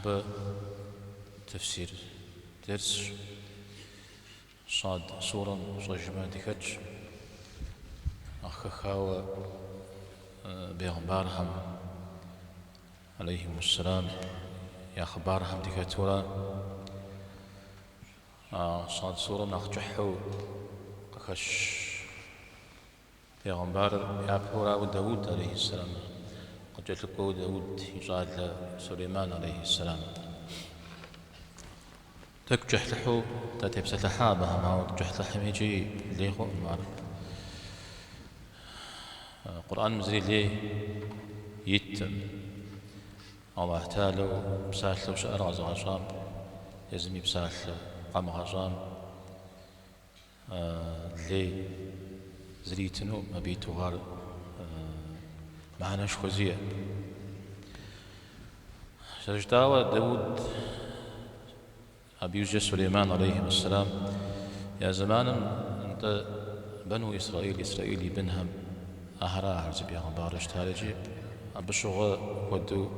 أحب تفسير درس صاد سورة صجمة دكتش أخخاوة بيغمبارهم عليهم السلام يا أخبارهم دكتورا صاد سورة نخجحو أخش بيغمبار يا بورا وداود عليه السلام قد جلقوا داود يجعل سليمان عليه السلام تكجح لحو تتبس لحابها ما تجح لحم يجي ليخو مار قرآن مزري ليه يتم الله تعالى بساش لو شعر غزغشام يزمي بساش قام غشام ليه زريتنو مبيتو غار معنا شخوزية شجداوة داود أبي يوجد سليمان عليه السلام يا زمان أنت بنو إسرائيلي بنهم أهرا عرزب يا غبارش تارجي بشغل ودو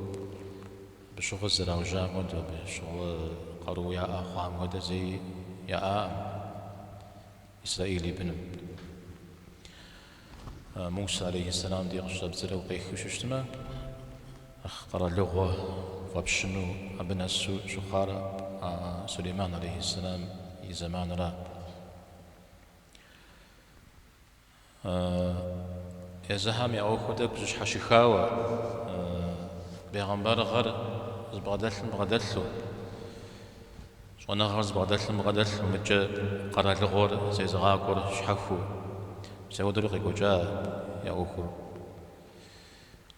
بشغل الزراوجام ودو بشغل قرو يا أخوام ودو زي يا إسرائيلي بنم موسى عليه السلام دي غشب زرو قيخوش اجتماع قرأ لغة وبشنو ابن السوء شخارة سليمان عليه السلام زمان را يا زهامي أو خدك بجش حشيخاوة بيغمبار غر زبغدلو شوانا غر زبغدلو مجا قرأ لغور زي زغاكور شحفو سيودو لغي قجا يا أوخو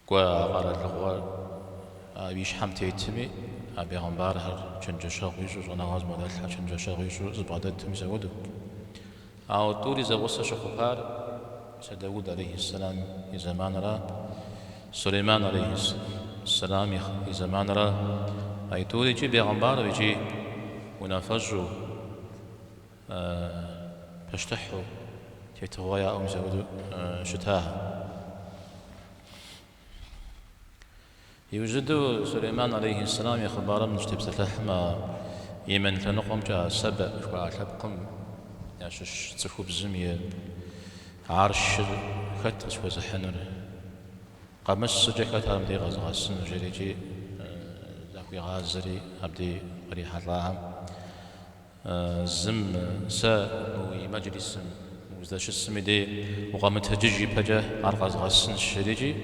قوى قرأ لغور أبيش حمتي يتمي أبي غنبار هر چنجا شاقويشو جانا غاز مدل چنجا شاقويشو زبادت تمي زودو أو طولي زغوصة شخوبار داود عليه السلام زمان را سليمان عليه السلام زمان را أي طولي جي بيغنبار بيجي ونفجو بشتحو تيتغويا أو زودو شتاها يوجد سليمان عليه السلام يخبر من اشتبس لحما يمن لنقم جاء سبع وعلبكم ياشش تسخو بزمية عرش خط شوز حنر قمس جكت عمدي غزغسن جريجي ذاكي غازري عبدي ريح الله زم سا موي مجلس موزداش السمي دي وقامت هجيجي بجا عرقز غسن الشريجي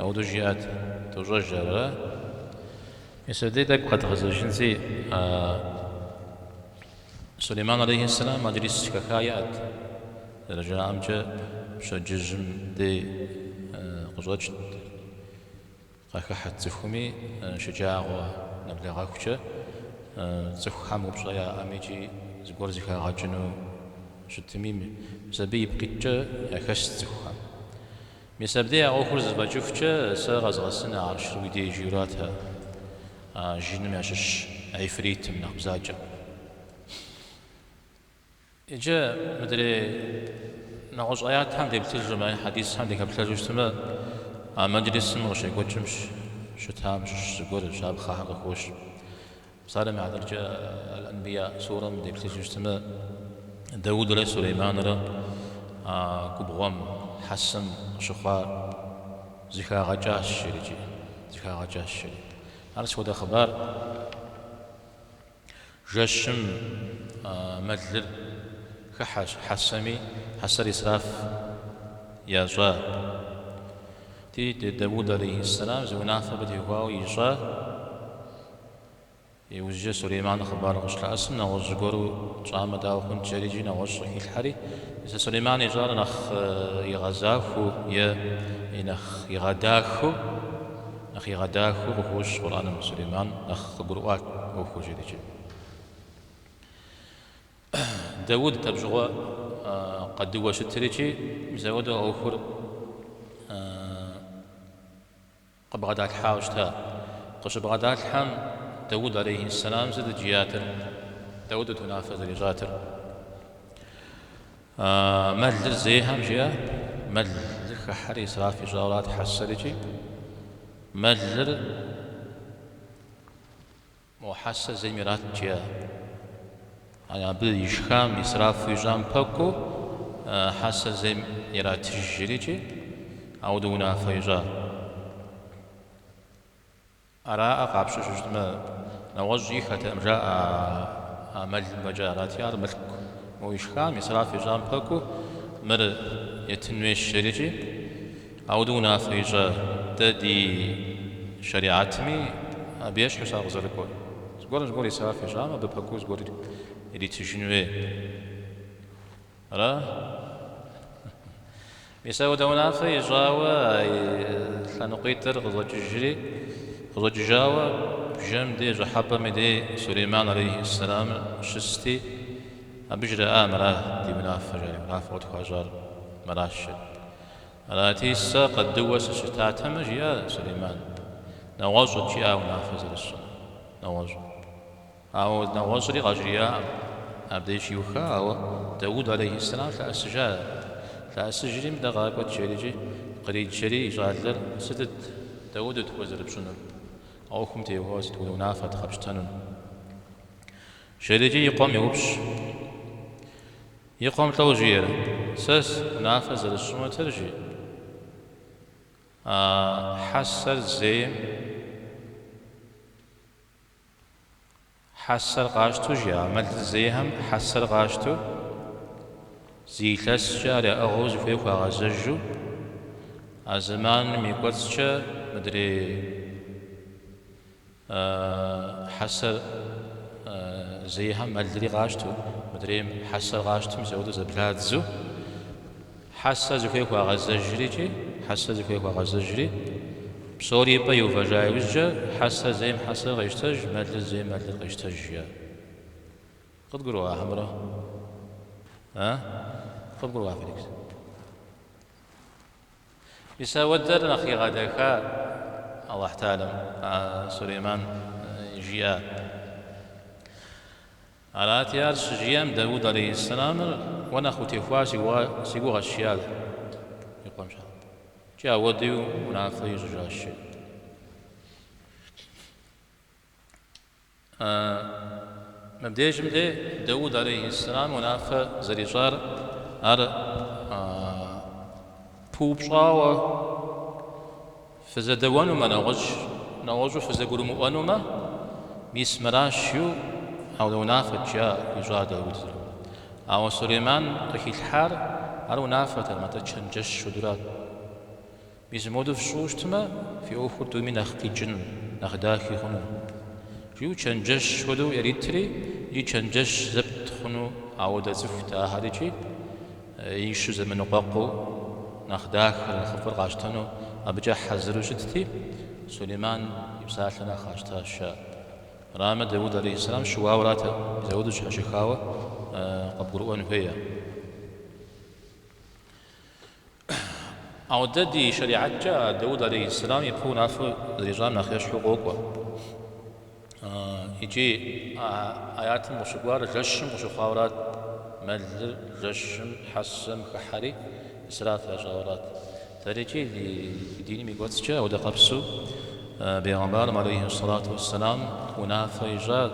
أو دجيات تجرى يسدي دك قد غزجنزي سليمان عليه السلام مجلس كخايات رجال أمجا شججم دي قزوج قاكحت زخمي شجاعة نبلغ أخوشة زخم وبشايا أميجي زقور زكا غاجنو شتميم زبيب قجة يخش زخم مسابدي أخر زباجوفشة ساغز غسنا عرش ويدي جيراتها جينم ياشش عفريت من أخبزاجة إجا مدري نغوش آيات هم دي بترجمة حديث هم دي كبتلجوش تما مجلس نغوش يقوشمش شتام شغور شاب خاحق خوش صار مع درجة الأنبياء سورة من دي بترجوش تما داود عليه سليمان را كبغم حسن شخار زكا غجاش شريجي زكا غجاش شري عرس ودا خبر جشم مدلل كحش حسمي حسر إسراف يا جا تي داود عليه السلام زونافة بدي هواو يجا يوجه سليمان خبر غش لأسم نغش قرو جامع داو خن جريجي نغش حيل حري إذا سليمان يجار نخ يغزاخو نخ يغداخو نخ يغداخو بخوش قرآن سليمان نخ قرؤات وخو جريجي داود تبجغوا قد دوا شتريجي مزودو أوخر قبغدات حاوشتا قش بغدات حم داود عليه السلام زد جياتر داود تنافذ لجاتر مل زيهم جيا مل خحري صرافي جاورات حسرجي مل محسس زي مرات جيا أنا بدي يشخام إسراف في جام بكو حسس زي مرات جريجي أو دونا فيجا أرى أقابش جدما نوجي ختم جاء عمل مجالات يار ملك ويشخام إسراف في جام بكو مر يتنوي الشريجي أو دونا فيجا تدي شريعتمي أبيش حساب زرقول زقول يسافر في جامعة ببكو زقول اللي تجنوي را يساو دونا في جاوا لنقيتر غضج جاوا بجم دي جحبة مدي سليمان عليه السلام شستي أبجر آمرا دي منافجة منافعة خاجر مراشد راتي السا قد دوس شتاتهم جيا سليمان نواجد جيا ونافذ السنة نواجد أو نواجد غجريا أبدي شيوخا أو داود عليه السلام لا أسجري من دقائق جريجي قريد جري جادلر سدد داود توزر بشنو أو كم تيواز تقولوا نافذ خبشتنون جريجي يقوم يوبش يقوم توجير سس نافذ السنة ترجي حسر زيم حسر قاشتو جا عملت زيهم حسر قاشتو زيلس جا لأغوز فيكو غزجو أزمان ميقوتس جا مدري حسر زيهم ملدري قاشتو مدري حسر قاشتو مزودو زبلاد زو حسر زفيكو غزجري جي حسر زفيكو غزجري بصوري بيو فجايوجا حسر زيم حسر غيشتج مدل زيم مدل غيشتج يا قد قروها حمرا قد قروها فيليكس يساودر نخي غادكا الله تعالى سليمان جيا على جيام داود عليه السلام ونخو تفوا سيقو غشيال يقوم شاء جاء وديو منافي جاشي مبديش مدي داود عليه السلام منافى زريجار بوبشاوة فزدوانو ما نوجو فزقولو مؤنو ما ميس مراشيو أو لو نافت جاء يجا داود أو سليمان قحي الحار أو نافت ما تشنجش شدرات بيزمودو في شوشتما في أوفر دومي نخي جن نخداكي خنو جيو تشنجش شدو يريتري جي تشنجش زبط خنو أو دزفت أهاليجي يشو زمن قاقو نخداك الخفر غاشتنو أبجا حزرو شدتي سليمان يبسالنا خاشتا الشاء رام داود عليه السلام شواوراته زودو شخاوة قبقرؤون فيها أو ددي شريعة جاء داود عليه السلام يبقون عفو الرجال نخيش حقوقه يجي آيات مشقوار جشم وشخاورات مل جشم حسم خحري إسراف أجاورات تريجي ديني ميقوتس جاء ودا قبسو بيغمبار عليه الصلاة والسلام ونافي جاد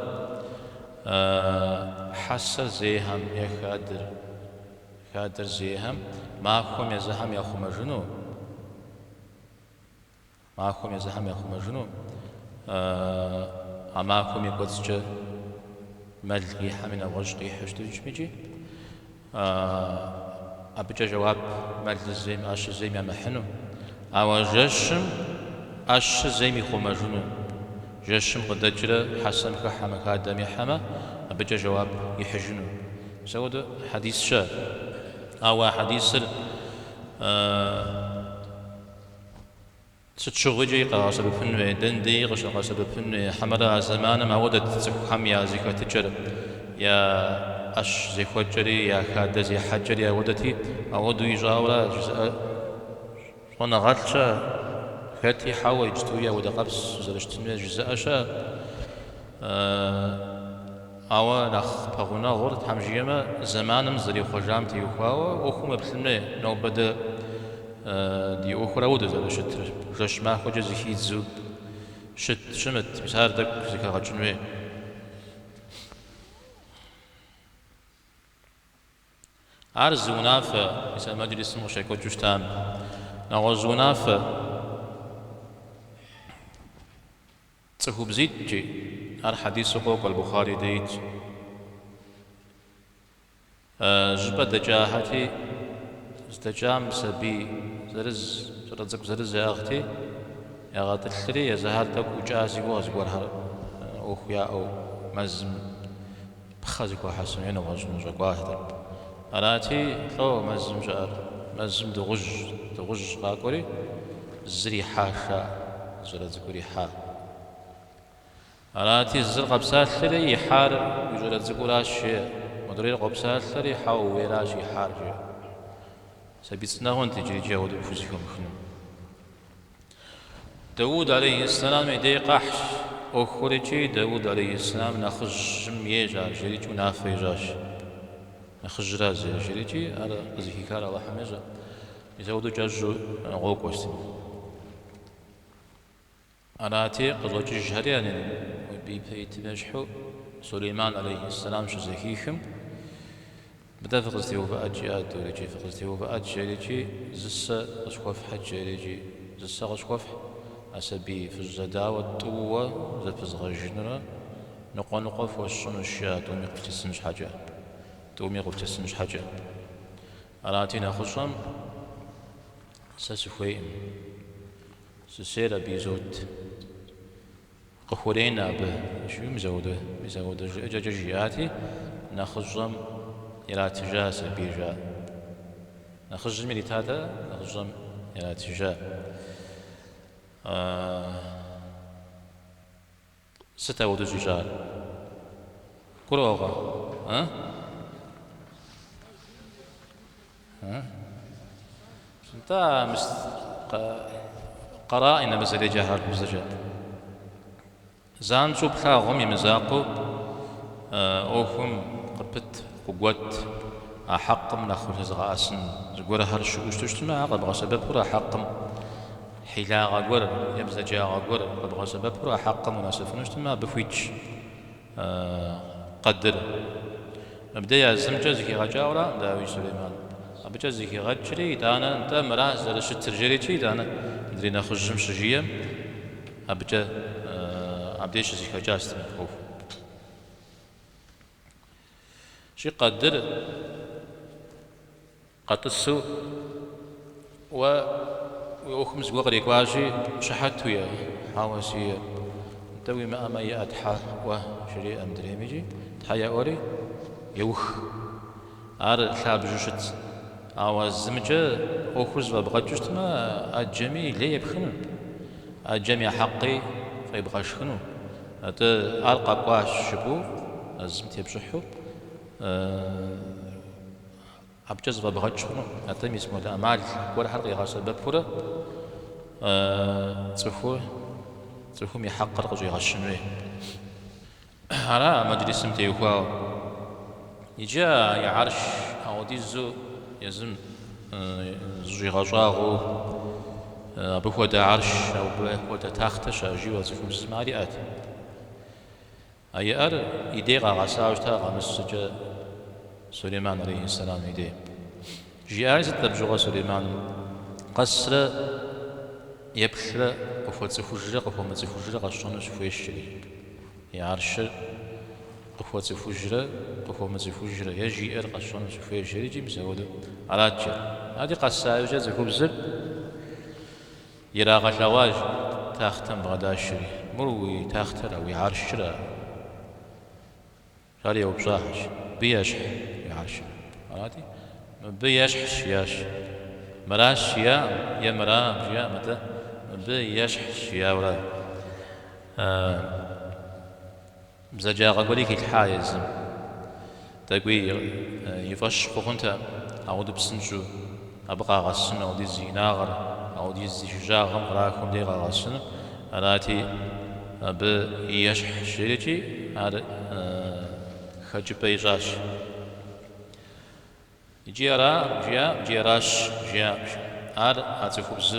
حس زيهم خادر زيهم معكم يزهم يا خمجنو معكم يزهم يا خمجنو معكم يقصج ملقي حمنا وجقي حشد جمجي أبجا جواب مل الزيم أش الزيم يا محنو أو جشم أش الزيم خمجنو جشم قد أجرى حسن كحمك آدم يحمى أبجا جواب يحجنو سود حديث شا أو حديث ستشغجي قاس بفنوي دندي غش قاس بفنوي حمرا زمان ما ودت تزحم يا زكاة تجر يا أش زي خجري يا خاد زي حجري يا ودتي أودو يجاورا جزء وانا غلشا خاتي حاوي جتويا ودا قبس زرشتنويا جزء أشا أو نخ بغنا غورت حمجيما زمانم زري خجام تيوخاوا وخوما بسلمي نو بدا دي أخرى ودا زر شتر رش ما خجز هيزو شت شمت بسار دك زكا غجنوي عرز ونافة يسأل مجلس مشيكو جشتام نغز ونافة تصفو بزيد جي الحديث سقوق البخاري ديت جبا دجاهتي استجام سبي زرز رزق زرز يا أختي يا غات الثري يا زهرتك وجازي وازقورها أخويا أو مزم بخازك وحسن هنا وزن جواهر أناتي أو مزم جار مزم دغج قاقوري زري حاشا زرز قوري حا أناتي الزر قبسات ثري يحار يزرز قوراش مدري قبسات ثري حاو ويراشي حارجي سبيتنا هون تجري جاود بفوزكم خنم داود عليه السلام يدي قحش أخرجي داود عليه السلام نخج ميجا جريج ونافي جاش نخج رازي جريجي على قزيكي كار الله حميجا يزودو جاجو غوكوستي أنا تي قزوجي جهريان وبيبيت مجحو سليمان عليه السلام شزكيكم بدا فقزتي وفأجيات وريجي فقزتي وفأج ريجي زسا غشكوف حج ريجي زسا غشكوف أسبي في الزداوة الطوة زفز غجنرا نقف وشن الشيا تومي قفتي السنج حاجة تومي قفتي السنج حاجة أراتينا خصم سسفويم سسيرا بيزوت قخورينا به شو مزوده جاجياتي نخصم إلى تجاس بيجا نخصم إلى تاتا نخصم إلى تجا ستة ودجاج كروغا تا قرائن مزل جهر مزجا زان شو بخاغم يمزاقو أوهم قبت قوت أحقم ناخذ زغاسن زغور هرشو اشتشتما قبغى سبب ورا حقم حلا غور يمزجا غور قبغى سبب ورا حقم مناسف نشتما بفويتش قدر مبدأ الزمجة زكي غجاورا داوي سليمان أبجا زكي غجري دانا أنت مراز على شتر جريتي دانا مدري ناخذ جمشجية أبجا أبديش زكي غجاست مكوف شي قدر قطسو وأخمز وغريك واجي شحت ويا حاوسي توي ما أمي أتحى وشري أمدري ميجي تحيا أوري يوخ أر ثاب جوشت أو الزمجة أخرز وبغجوشت ما الجميع ليه يبخنو الجميع حقي فيبغاش خنو ألقى قواش شبو الزمت يبشحو أبجز وبغج شنو أتم اسمه الأمال ولا حرق يغاسل بفورة تفهم يحقق رجع غشنوي على مجلس متيوكوا يجا يعرش أو ديزو يزم زوجي غجاغو بهو دا عرش أو بهو دا تختش أجي وزفهم زماريات أي إيديغا غساوشتا غمسجا سليمان عليه السلام إيدي جياري ستبجغ سليمان قصر يبخر قفوة فجر قفوة فجر قشون فيشري يعرش قفوة فجر قفوة فجر يجي قشون فيشري جيم زود على تجر هذه قصة يجاز كبزر يراغ الشواج تاختم بغداشري مروي تاختر أو يعرشرا قال يوم بصاحش بيشح يعرش مراتي بيشح شياش مراش يا مرام يا متى بيشح شيا ولا بزجاغ أقول لك الحايز تقوي يفش قنتا أعود بسنجو أبقى غسن أو دي زيناغر أو دي زجاغم راكم دي غسن مراتي بيشح شيرتي هذا خج بيجاش جيرا جيراش جيا هذا أتفوز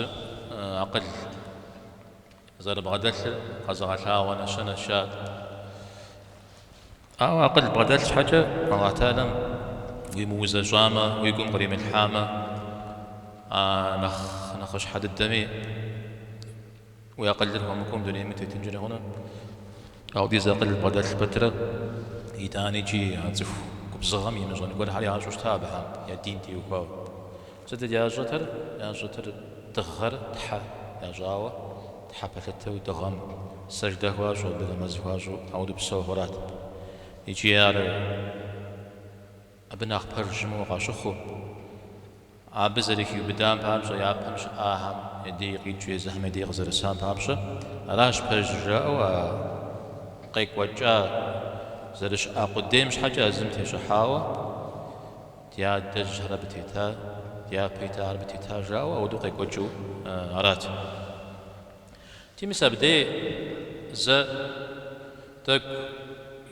أقل زار بغدل قزغتها وانا شنا شاد أو أقل بغدل حاجة الله تعالى ويموزة جامة ويقوم قريم الحامة نخش حد الدمي ويقللها مكم دنيا متى تنجري هنا أو دي زاقل بدل البترة يتاني جي عزف كبزغم يمزون يقول حالي عاشوش تابعها يا دينتي وكاو زد يا جتر تغر تحا يا جاوة تحا بثتو تغم سجده واجو بغمز واجو عودو بسوهرات يجي يار أبناخ برجمو غاشخو عبزرك يبدام بامشا يا بامش آهم يديق يجي زهم يديق زرسان بامشا راش برجاء و قيك وجا زرش أقدمش حاجة زمتي شحاوة تيا دج هربتيتا تيا بيتا هربتيتا جاوة أو دو قيك وجو عرات تيمس أبدي ز تك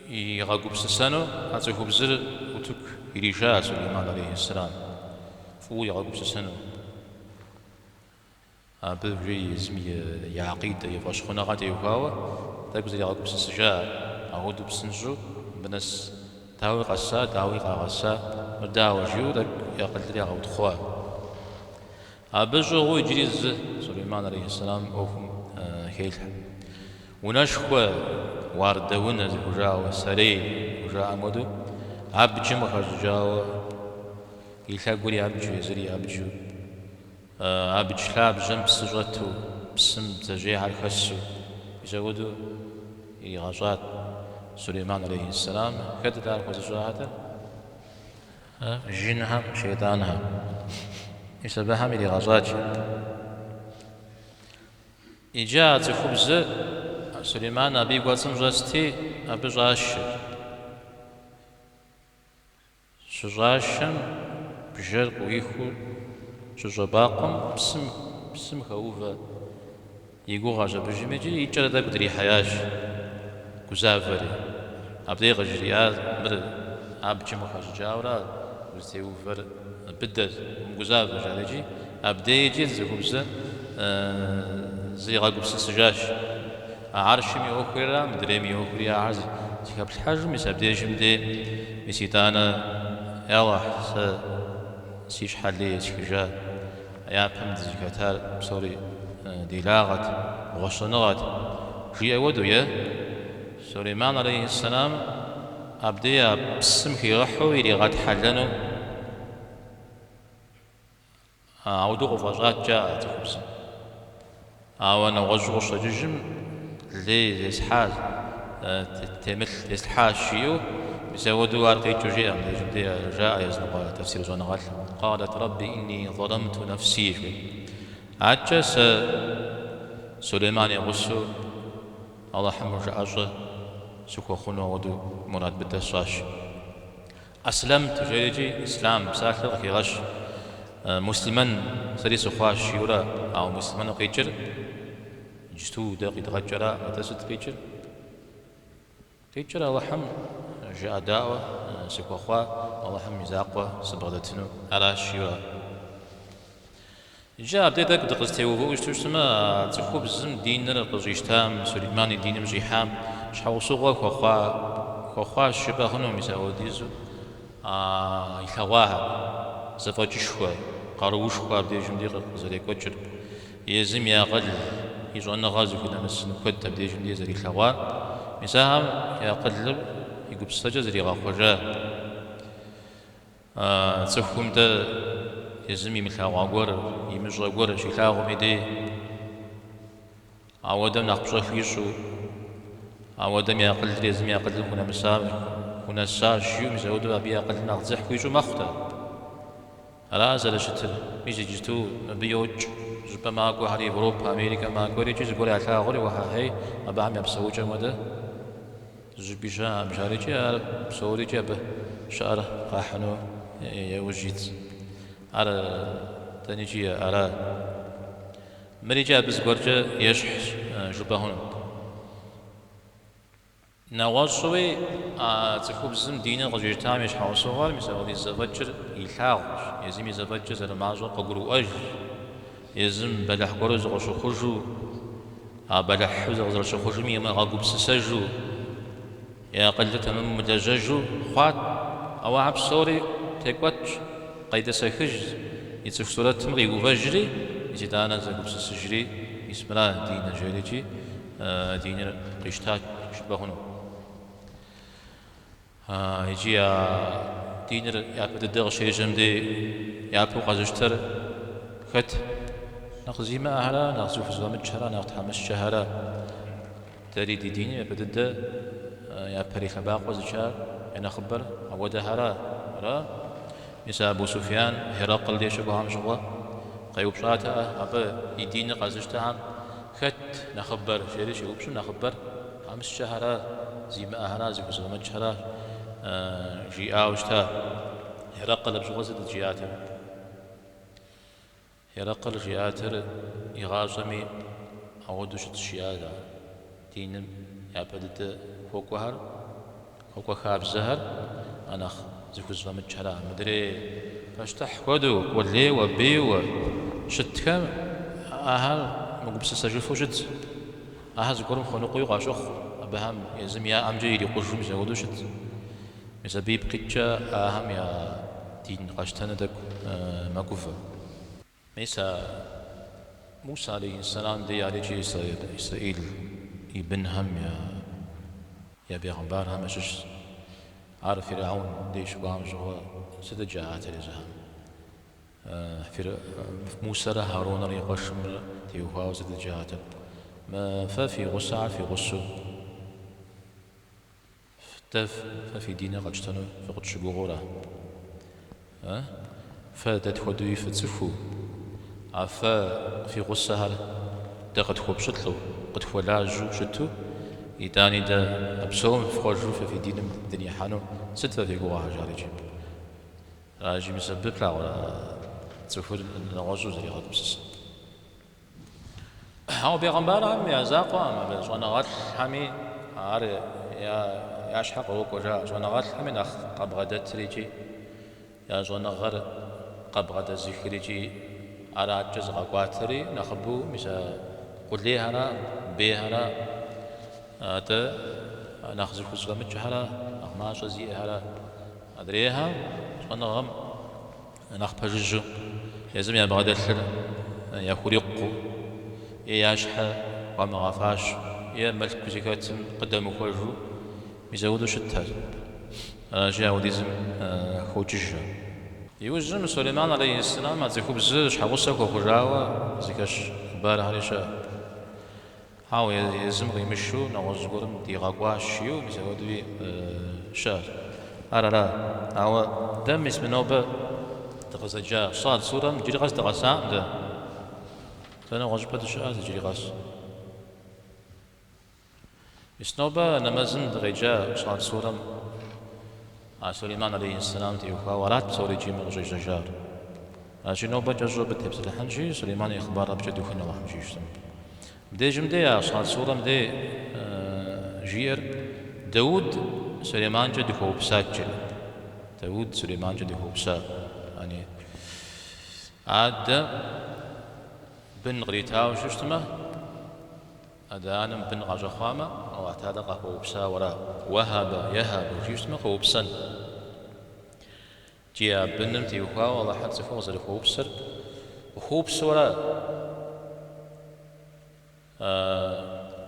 يغاقب سسانو أتوكو بزر وتك يريجا سليمان عليه السلام فو يغاقب سسانو أبري يزمي يعقيد يفاشخونا غادي يوكاوا تك بزر يغاقب سسجا أغودو بسنجو بنس داوي غسا داوي غاسا مداوي جيو تك يقلد يغاود خوا أبجو هو يجريز سليمان عليه السلام أوفم هيل ونشخوا واردون زوجاو سري وجاء مدو عبد مخرج جاو يلحقولي عبد يزري عبد عبد شلاب جنب سجرته بسم تجيه على الخسو يزودو يغاجات سليمان عليه السلام كد دار خزجاته جنها شيطانها يسبها من يغاجات إجازة خبز سليمان أبي قاسم جاستي أبي جاشر شجاشم بجر ويخو شجباقم بسم خوفا يقو غاجا بجمجي يجرى دا قدري حياش كزافري أبدي غجريات مر أبجي مخاج جاورا وزي وفر بدر مقزافر جالجي أبدي يجي زي خبز زي غاقب سجاش عرشمي أخرى مدريمي أخرى عرض تكاب الحجم يسابدي جمدي مسيتانا يلا سيش حالي تكجا يا بحمد زكاتار بصوري ديلاغت وغشنغت جي أودو يا سليمان عليه السلام أبدي بسمك يرحو إلي غاد حلنو عودو غفاجات جاء تخبز أنا وجوش ججم لي إسحاق تمل إسحاق شيو بسودوا أرقي تجيء من جاء يزنق تفسير زنغال قالت ربي إني ظلمت نفسي عجس سليمان يغسو الله حمر جاء سكو خنو ودو مراد بالدساش أسلمت جيجي إسلام ساخر كي غش مسلما سريس خواش يورا أو مسلما قيجر جستو داقي تغجرا متسد قيجر قيجر الله حم جاء دعوة سكو خوا الله حم يزاقوا سبغدتنو على شيورا جاء بديتك دقستي وهوش تسمى تخوب الزم دين القزيشتام سليماني دين مزيحام شحال صغوا خوا شبهنو مساو ديزو يخواها زفاجي شوي قاروش خوا بدي جندي زري كوتشر يزم يا قل يجونا غازو كنا مسن كنت بدي جندي زري خوا مساهم يا قلب يقب السجا زري غاخوجا تفهم ده يزمي مثل غاغور يمج غاغور شي لاغو ميدي عودم نقشو فيشو عودم يا قلب يزمي يا قلب كنا مسام كنا ساشيو مزودو ابي قلب نغزح ويجو مختا على زل شتر ميجي جتو بيوج جبا ماكو هاري اوروبا امريكا ماكو ريجي زغوري على غوري وها هي ابا عم يبسوجا مده جبيجا مجاريجي بسوري جاب شعر قاحنو يوجيت على تنيجي على مريجا بزغورجا يشح جبهون نواصوي تخوب زم دينا غجير تامش حوصوغال مثلا يزفجر يلحاغ يزم يزفجر زر مازو ققرو أج يزم بلح قرز غشو خجو بلح حوز غزر خجو ميما غاقوب سسجو يا قلت تمام مدججو خوات أو عب سوري تكواتش قيد سخج يتسف صورة مغي وفجري يزيدانا زكوب سجري يسمرا دين جريجي دين قشتات شبهنا يجي دين يا بدر شيء جمدي يا بو قازشتر خت نقزي ما أهلا نقزو في زوام الشهرة نقتحمس شهرة تريد دين يا بدر يا بريخ باق وزشار أنا خبر أودا هرا مثل أبو سفيان هرقل ليش بهم شغله قيوب شاته أبا يدين قازشتهم خت نخبر شيء وبشو نخبر خمس شهرة زي ما أهلا زي في زوام الشهرة جي أوشتا هرقل بشغل جياتر هرقل جياتر يغازمي أودوش الشيادة دين يا بدت فوق وهر فوق خاب زهر أنا زكوز فمتشرا مدري فاشتح ودو ولي وبي وشتكم أهل مقبس سجل فوجد أهل زكورم خنقوي قاشخ أبهم يزم يا أمجي يقولون زودو شت مسبيب قتشا أهم يا دين قاشتنا دك مقوفة ميسا موسى عليه السلام دي عليه إسرائيل ابن هم يا بيغمبار هم شش عارف فرعون ديش بام جوا ستجاعات رزهم موسى هارون يقشم تيوها ستجاعات ما ففي غصة في غصة ففي دينا قدشتنو في قدش بغورة فتدخدوي فتسفو عفا في غصة هل قد خوب شتلو قد خولاجو شتو يداني دا أبسوم فخرجو في دين الدنيا حانو ستة في قواها جاريجي راجي مسبب لا ولا تسفر نغزو زي غد بسس هاو بيغمبار هم يا زاقوا هم زوانا غات حمي عار يا شحق وكو جا زوانا غات حمي نخ قبغدت ريجي يا زوانا غر قبغدت زيخريجي على جزء قواتري نخبو مسا قلي هنا بي هنا هذا ناخذ الخزوة متجهرة نخماش زي هلا أدريها أنا غم نخبججو لازم يا بغداد يا خريقو يا شحة وما غفاش يا ملك زكاة قدام خرجو ميزودو شتات جاء وديزم خوججة يوجم سليمان عليه السلام زكو بزاش حوصك وخجاوة زكاش بار هريشة هاو يزم غيمشو نغوز قرم دي غاقوا شيو ميزودوي شار لا هاو دم اسم نوبة تغزجا صاد صورة جري غاز تغسام ده فأنا غجبت الشعار جري غاز اسنوبة نمزن دغيجا صاد صورة سليمان عليه السلام تيوفا ورات سوري جي مغجي ججار نوبة جزو بتبس الحنجي سليمان إخبار أبجد وخنا الله مجيشتم بدي جمدي يا صاد صورة بدي جير داود سليمان جد هو بساجل داود سليمان جد هو بسا يعني عاد بن غريتاو ششتمه أدانم بن غجخامة أو أعتاد قهوة بسا ولا وهب يهب جيشتمه هو بسن جيا بنم تيوخا والله حد سفوز الخوب سر وخوب سورة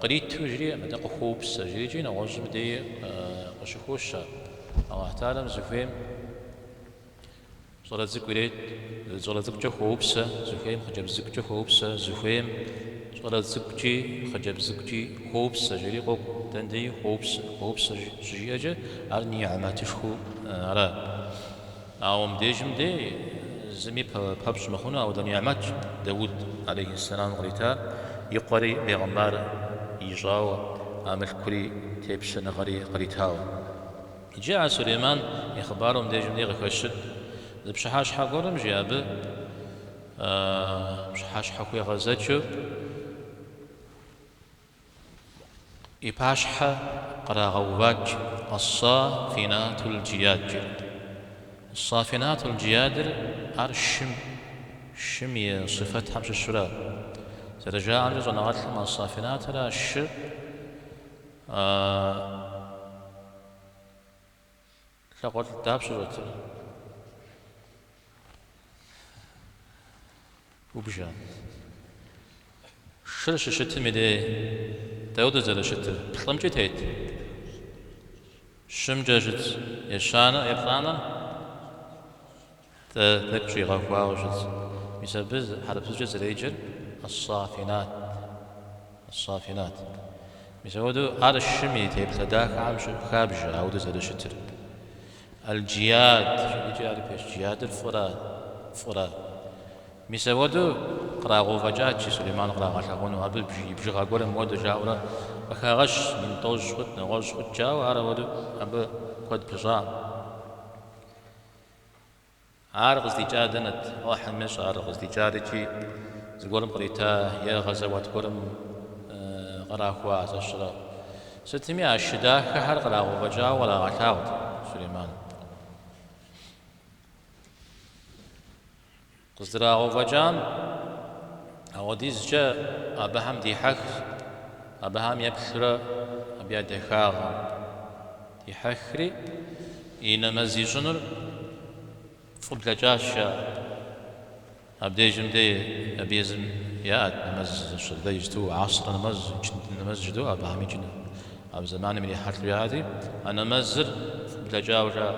قريت تجري مدى خوب سجري جينا وجب دي وشخوشة أو أحتالم زفيم صلاة زكوريت صلاة زكجة خوب سا زفيم خجب زكجة خوب سا زفيم صلاة زكجي خجب زكجي خوب سجري قوب تندي خوب سجيجة أرني عماتش خو على أو مديجم دي زمي بابش مخونا أو دنيا عماتش داود عليه السلام غريتا يقري بيغمبار يجاو عمل كري تيبش نغري قريتاو جاء سليمان يخبارهم ديجم دي غفشت بشحاش حقورم جياب بشحاش حقوي غزاتشو إباشحة قراغوباج الصافنات الجياد الصافنات الجيادر أرشم شمية صفات حمش الشراء سرجاء عن جزء نغات لما الصافنات لا الشر شاقوات التاب شروط وبجان شرش شتم دي داود زل شتر بخلم جتيت شم جاجت يشانا يبرانا تكشي غفوا وجت بسبب حرب جز ريجر الصافنات مسودو هذا الشمي تيب تداك عام خابج عود زل شتر الجياد شو يجي فيش جياد الفرات مسودو قراغو فجات سليمان قراغ شاغون وابل بجي غاغور مودو جاورا وخاغش من طوج خد نغوش خد جاو هذا ودو اب كود بجا عارق ازدجادنت واحد مش عارق ازدجادتي زغورم قريتا يا غزوات قرم قراخوا عشرة 600 الشداه كحر قراغو فجا ولا غشاوت سليمان قزراغو فجان أوديز جاء أبهم دي حخ أبهم يبخر أبيا دخاغ دي حخري إنما زيجنر فبلا جاشا أبدي جمدي أبيزم ياد نمز شدي جتو عصر نمز جدو أبهم يجن أب زمان من يحرك بهذه أنا مزر فبلا جاوجا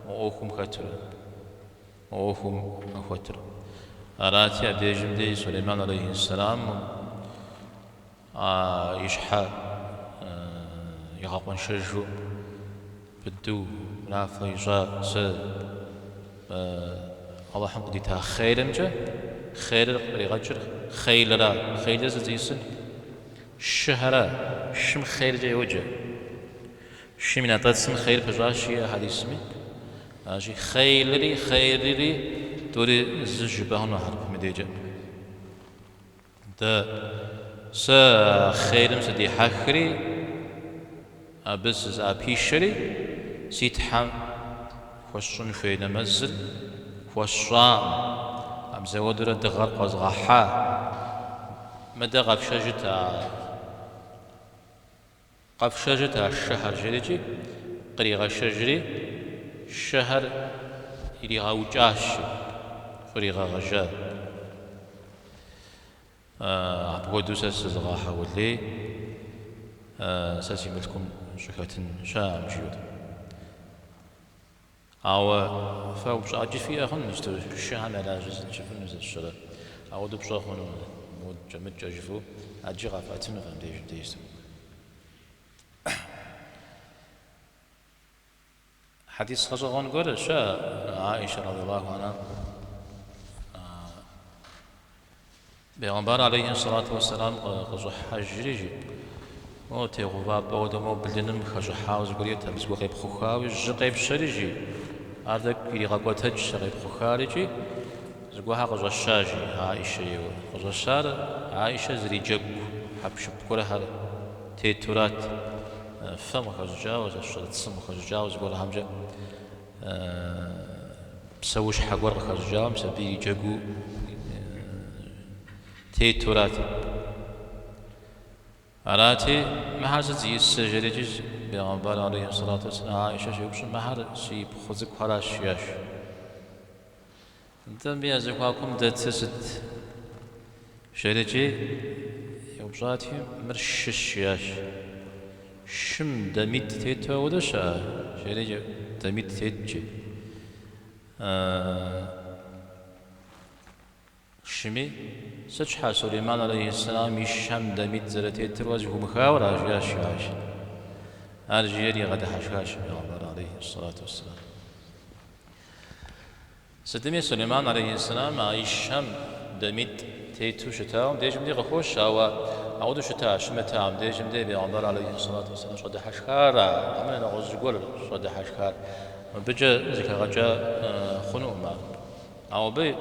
وأوكم خطر وأوكم خطر أراتي أبدي جمدي سليمان عليه السلام يشحى يغاقون شجو بدو منافع يجا س الله حمد ديتا خير مجا خير رغجر خيل زيسن شهرة شم خير جاي وجه شمنا تسم خير بجاشي هذه اسمي أجي خيري دوري زجبهن وحرب مديجة ده س خيرم سدي حخري أبس أبيشري سيتحم خوشون في نمزل خوشام أم زودر دغر قزغحا مدى قفشجتا الشهر جريجي قريغا شجري الشهر إلي غاوجاش فريغا غجا عبودو سزغا حولي ساسي ملكم شكاة شام جيود أو فوش أجي في أخن نجتو الشهر على جزء شفن نزل الشرع أو دو بشاخن مود جمد جاجفو أجي غافاتنا فهم ديجتو حديث خزغان قول شاء عائشة رضي الله عنها بيغمبار عليه الصلاة والسلام قزح حجريجي مو تيغوبا بودو مو بلدنم خجح حاوز قريتها بس قيب خوخاوي جقيب شريجي هذاك اللي غاقوة تج غيب خوخاريجي زقوها قزح شاجي عائشة يو قزح شار عائشة زري جق حبش بكلها تيتورات فم خجاوز الشرط سم خجاوز قول همجة بسوش حقور خجاوم سبي جقو تيتورات أراتي مهارز زي السجريج بيغمبر عليه الصلاة والسلام عائشة شيوبش مهار شي بخوزك حراش ياش انتم بيازقواكم دتست شريجي يوبشاتي مرشش ياش شم دميت تيتو ودشا شريجي دميت تيتجي شمي سجحة سليمان عليه السلام يشم دميت زرتيت وجهه مخاورة جاش عاش أرجيري غدا حشاش بيغمبر عليه الصلاة والسلام ستمي سليمان عليه السلام يشم دميت تيتو شتاهم ديجم دي غخوش أعود شتاء شمتام ديجم دي بيغمبر عليه الصلاة والسلام شد حشكارا عمنا نغوز جول شد حشكار بجا زكا غجا خنوما أو بي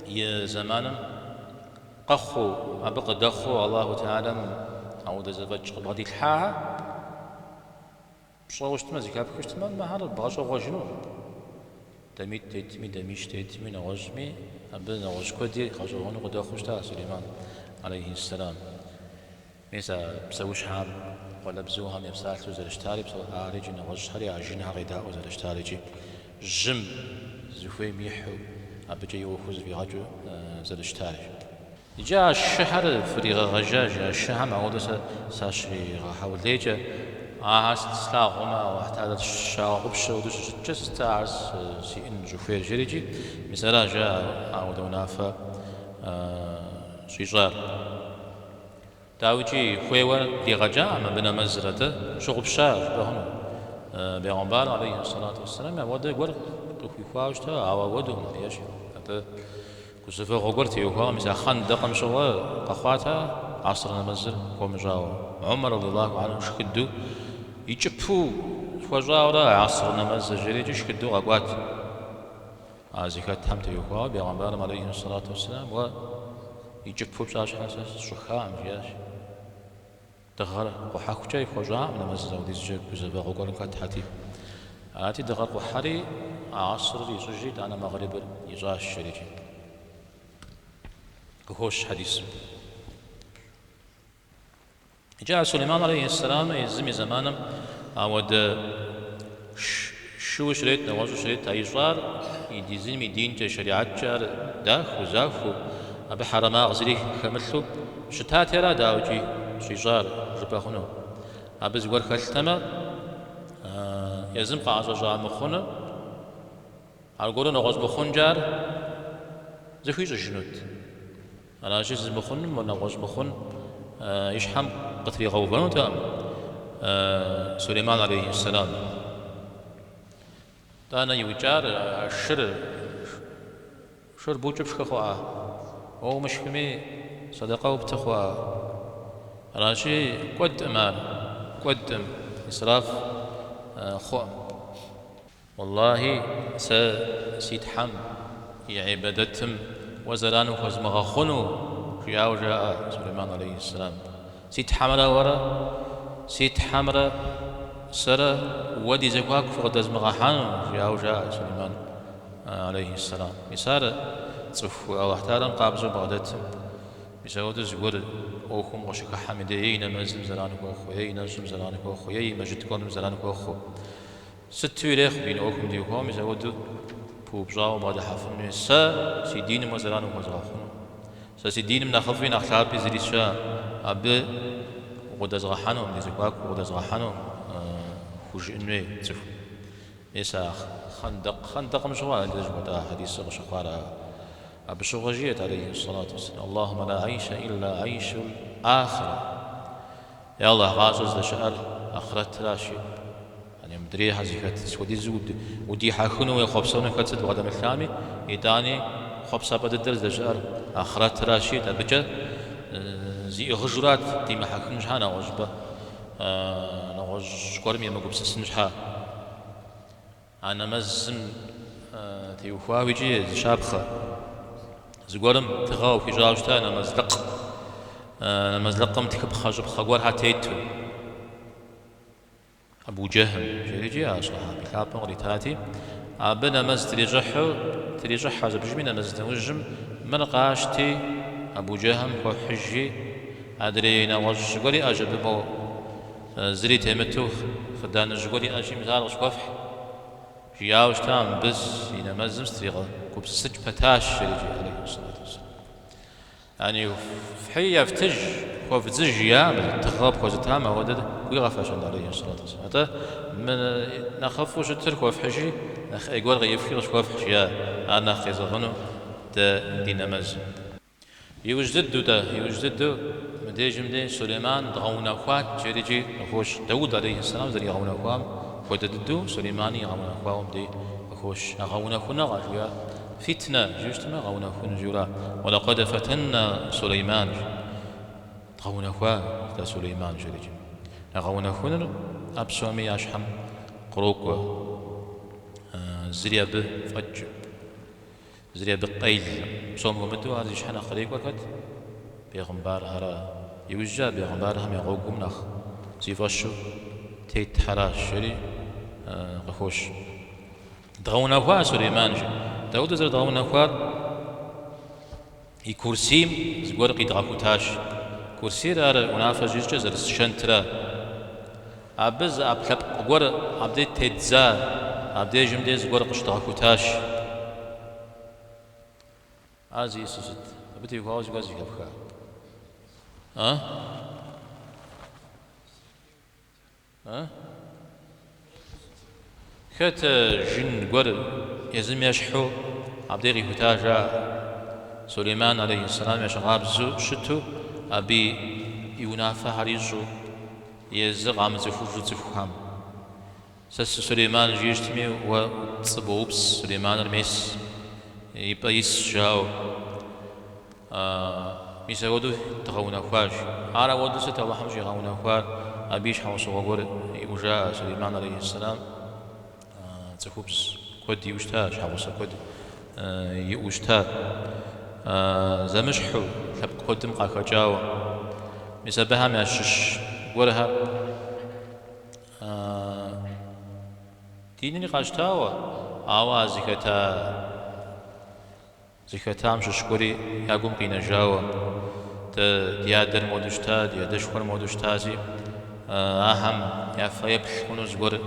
يا زمانم قخو أبقى دخو الله تعالى أعود زوج غادي الحاها بشروش تما زكا بكش تما ما هذا بغاش غوجنو دميت تيتمي دميش تيتمي نغوجمي أبدا نغوج كودي خاجو هونو قد أخوش تا سليمان عليه السلام ميسا بسوش حام ولا بزوهم يبسالتو زرشتاري بسو آريجي نغوج هري عجينها غيداء زرشتاريجي جم زفوي ميحو أبجي يوخز في غجو زلشتاري جاء الشهر فريغ غجاج الشهر ما هو ساشي غاحول ليجا سلاغما وحتى الشاغب ودوس جست تعرس سي إن جوفير جريجي مثلا جاء عودونا ف شجار داوجي خويوا لغجا ما بنا مزرته شغب شاف بهنا بيغمبار عليه الصلاة والسلام وده يقول في خواجته أو ودهم ليش هذا كسفة غورتي وهو مثلا خندق مشوا قخواته عصرنا مزر قوم جاوا عمر رضي الله عنه شكدو يجبو فجاورا عصرنا مزر جريج شكدو غوات زكاة تمت وهو بيغمبار عليه الصلاة والسلام و يجبو بشاش حساس شخام فياش دغر وحاكو جاي فجاع من مزر وديز جب كسفة غور كات حتي آتي دغر وحري عصر يسجد أنا مغرب يجاش شريجي كهوش حديث جاء سليمان عليه السلام يزمي زمانا ود شو شريت نواجه شريت أيجار يديزمي دين شريعة جار داخ وزاف أبي حرما غزري خمسلو شتات يرا داوجي شجار رباخنو أبي زور خلتما يزم قاعد جا مخونه على قولنا نغز بخون جار زخيج جنود على جزء بخون ولا غز بخون يشحم قتل غوبان تام سليمان عليه السلام دانا يوجار شر بوجب شخوا أو مشكمي صدقة وبتخوا راشي قدم إسراف خوام والله سيتحم عبادتهم وزران وزمغا خنو جاء سليمان عليه السلام سيت حمرا سرا ودي زكواك فقد ازمغا حانو جاء سليمان عليه السلام مسار صفو او احتارا قابزو بغدتهم بسود زور اوخم غشك حمدين مزم زرانك واخويا نجم زرانك واخويا مجد كون زرانك واخو ستو إليخ بين أوكم ديوكم يزودوا بوبجاو بعد حفظ سي دين مزرانو مزراخون سي دين من خلفين أخلاق بزريشا أب وقد زرحانهم ديزكواك وقد زرحانهم خوش إنوي تفو إيسا خندق مشروع لجوة حديث غشقارا أب شغجية عليه الصلاة والسلام اللهم لا عيش إلا عيش الآخرة يا الله غازز لشأر آخرت راشي يعني مدري هذيك سودي زود ودي حاخنو يخبصون كتد وقدم الثامي إداني خبصة بدل دجار آخرت راشيد أبجا زي غجرات دي ما حاخنش هانا وجبة نوج كورمي ما قبس سنجها أنا مزم تيوفا ويجي شابخة زقورم تغاو في جاوشتا أنا مزلقم تكب خاجب خاقور هاتيتو أبو جهم جريجي صحابي كابن غري تاتي أبنا مز تريجح هذا بجمينا مز توجم من قاشتي أبو جهم هو حجي أدرينا وجوري أجب بو زري تيمتو خدان جوري أجي مزار وشكوفح جياوش تام بس هنا مزم ستريغا كوب سج بتاش جريجي عليه الصلاة والسلام يعني في يفتج خوف زجيا تخاب خوز تام ودد ويغفاش عليه الصلاة والسلام هذا من نخاف وش ترك وفحشي يقول غيفكر وش وفحشيا أنا خيزغنو دين مز يوجد مدي سليمان دغونا خوات جريجي خوش داود عليه السلام زري غونا خوام وددو سليماني غونا خوام دي خوش غونا خونا غاجيا فتنة جوجتما غونا خونا جورا ولقد فتنا سليمان غونا خوا تا سليمان جريجي غونا خونا أبسومي أشحم قروق زريب فج زريب قيل صوم ومدو هذا شحنا خليق وقت بيغمبار هرا يوجا بيغمبار هم يغوقم نخ زيفاشو تيت حراش شري غخوش دغونا خوا سليمان داود زر دغونا خوا يكرسيم زغور قيدغاكوتاش كرسي دار ونافع جيجا زر شنترا أبز أبلب غور أبدي تيتزا أبدي جمدي زغور قشتغاكوتاش عزي سيست بدي يخاوز قازي كفكا خت جن قر يزم يشحو عبدي هتاجا سليمان عليه السلام يشغاب شتو أبي ينافع هريزو يزغ عم زفوج زفوهم سس سليمان جيشتمي وصبوبس سليمان الميس يبايس جاو ميسودو تغونا خواج على ودو ستة وحمش يغونا خواج أبيش حوص وغور وجاء سليمان عليه السلام تخبز كود يوشتا حوص كود يوشتا زمشحو حب قدم قاكا جاو مسبها ماشش ورها ديني قاشتاوا آوا زكتا مش شكوري يقوم قينا جاوا ديادر مودشتا ديادشور مودشتازي أهم يفيبش كنوز ور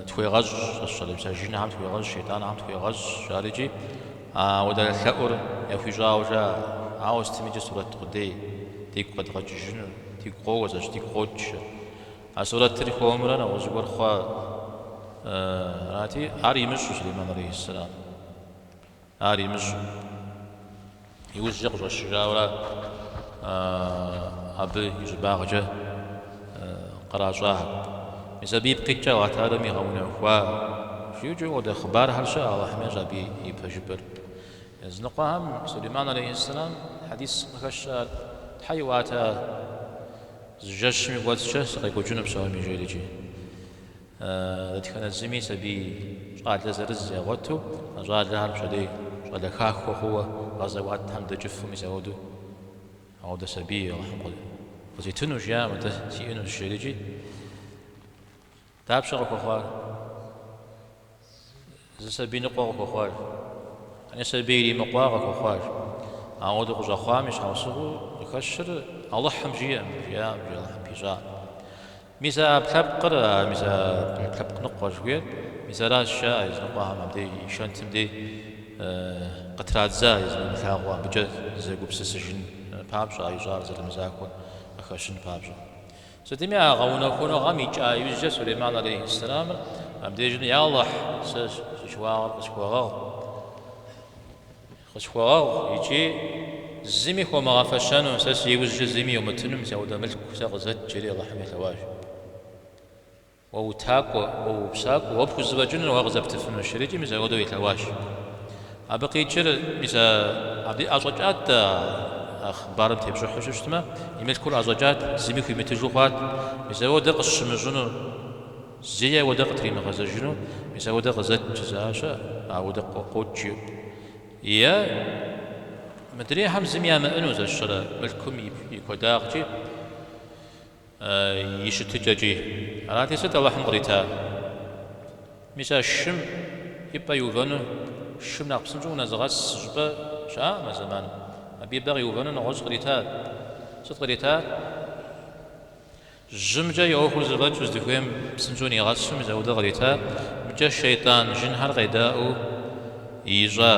توي غج الشلب سجين عم توي غج شيطان عم توي غج جارجي وده الثأر يفي جاوجا عاوز تميج سورة قدي تيك قد غج جن تيك قوز تيك قوج سورة تريخ عمرنا وزور خوا راتي عاري مش سليمان عليه السلام عاري مش يوزق الشجاورة أبي يجباغجه قراصاه مسبيب قيتشا واتهذا ميغونا خوا شيوجو وده خبار هالشا الله حميجا بي يبجبر زنقاهم سليمان عليه السلام حديث مخشى حيواتا زجاج ميغواتشا سقيقو جنب سوامي جيليجي كان الزمي سبي قال لزرز يغوتو قال لها بشدي قال خاخو هو غزوات حمد جف ميزودو او ده سبي رحمه وزيتونو جا متى سيئنو الشيليجي تاب شغل خوار زسبي نقوى خوار أنا سبيلي مقوى خوار أعود غزا خامش حوصه يكشر الله حمجيا مجيا الله حمجيا ميزا بتبقر ميزا بتبق نقوى شوية ميزا راس شاء يزنقوها مبدي شانتم دي قطرات زا يزن ثاغوا بجد زي قبس سجن بابشا يجار زي المزاكون أخشن بابشا ستمي غونا كونو غامي جا يوجد سليمان عليه السلام أمديجن يا الله خشواغ يجي زمي خو مغافشانو ساس يوجد زمي ومتنم ساودا ملك ساغزت جري الله حمي ثواج ووتاكو وبساكو وبخو الزواجن وغزبت فنو الشريجي مزاودو يتواش أبقي جر ميزا عبدي أزوجات أخبار بتبجح حشتما يمل كل أزوجات زمي في متجوخات ميزا ودق الشمجنو زي ودق تريم غزجنو ميزا ودق زت جزاشا أو ودق قوتشيو يا مدري هم زميا ما إنه زشرة ملكم يكوداغجي يشتجاجي أنا تيسد الله حمريتا ميزا الشم يبقى يوفنو الشم ناقصن جو نزغس جبا شا ما زمان أبي بغي يوفنو نغوز غريتا صد غريتا جمجا يوخو زغج وزدفوهم بسنجوني غاسم زودا غريتا مجا الشيطان جنهر غيداؤو يجا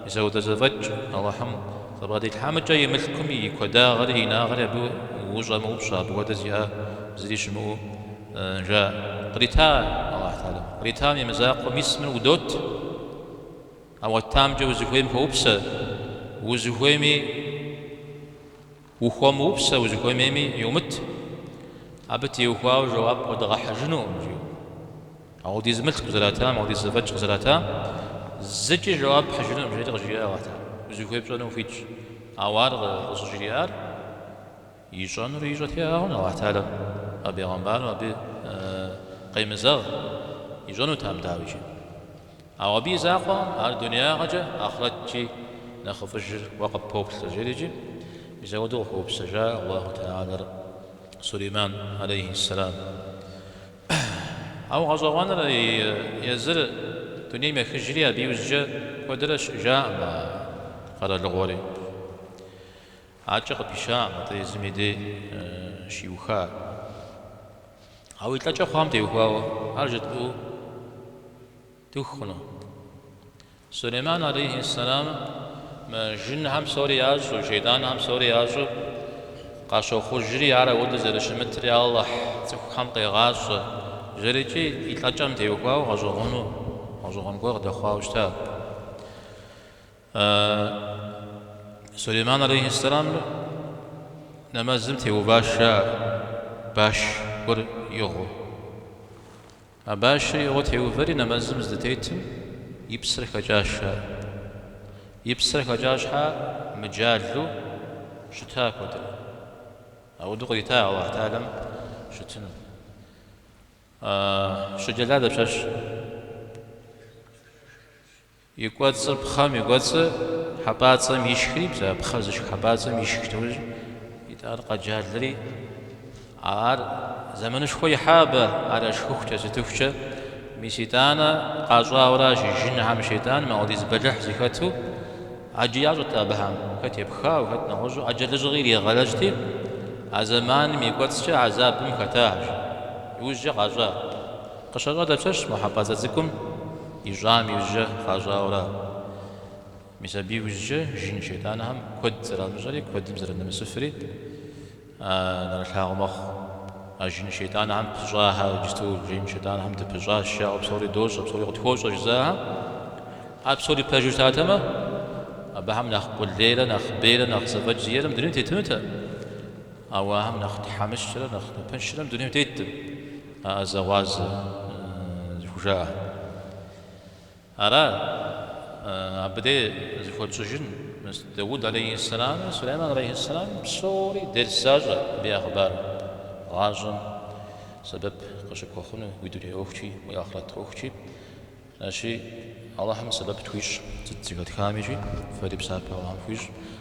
يزودا زفج الله حم فبغدي الحامد جاي ملكم يكودا غري ناغري أبو وجا موبشا بودا زيها زريش مو جا غريتا الله تعالى غريتا من مزاق ومسمن ودوت أو التام جو وزفوهم فوبسا وزفوهمي وخوام وبسا وزفوهمي يومت أبتي وخواو جواب ودغا حجنو أو دي زملت غزلاتام أو دي زفج غزلاتام زجي جواب حجنو مجرد غجياء واتا وزفوه بسانو فيتش أوار غزجيار يجان ريجات يا هون الله تعالى أبي غنبان وأبي قيم زغ يجانو تام داويجي أو أبي زاقا على الدنيا غجا أخرجي ناخذ فجر وقت بوب سجيريجي يزودوه بوب سجاء الله تعالى سليمان عليه السلام أو غزوان يزر دنيا ما خجريا بيوزجا ودرش جاء ما قال الغوري عاجق بشام تيزمي دي شيوخا أو يتلاقى خام تيوخا أرجت تخنو سليمان عليه السلام جن هم سوري يازو شيطان هم سوري يازو قاشو خجري على ود زر شمتري الله تخم قيغاش جريتي يتلاجم تيوكوا غزوغون غور دخواوشتا سليمان عليه السلام نمازم تيوباشا باش ور يغو باش يغو تيوفري نمازم زدتيتم يبصر خجاشها مجالو شتاك ودر أو دغري تا الله تعلم شتنو شجلادة بشاش يقواتس بخام يقواتس حباتس ميشكري بزا بخازش حباتس ميشكري يتار قجال لري عار زمنش خوي حابة على شخوخة ستوخة ميشيتانا قاجوا وراش جن هم شيطان ما وديز بجح زكاتو عجيازو تابهم كتب خاو هت نغزو عجل صغير غلجتي عزمان ميقوتش عذاب مكتاج يوجه غزا قشرة دبشش محبازتكم يجام يوجه غزا ولا مسبي يوجه جن شيطان هم كد زرا مجري كد مزرا نمسفري نرشاغ مخ جن شيطان هم بجاها جستو جن شيطان هم تبجاه الشاء بصوري دوش بصوري غتخوش جزاها بصوري بجوشتاتما أبهم نخ بليلة نخ بيلة نخ زوج زيادة مدرين تيتمتها أوهم نخ حمشرة نخ بنشرة مدرين تيتم زواز زوجة أرى أبدي زوج سجن داود عليه السلام سليمان عليه السلام بصوري درساجة بأخبار غاجم سبب قشك وخنو ويدري أختي ويأخرت أختي ناشي اللهم سبب تويش تتزيغت كاميجي فريب سابق اللهم فيش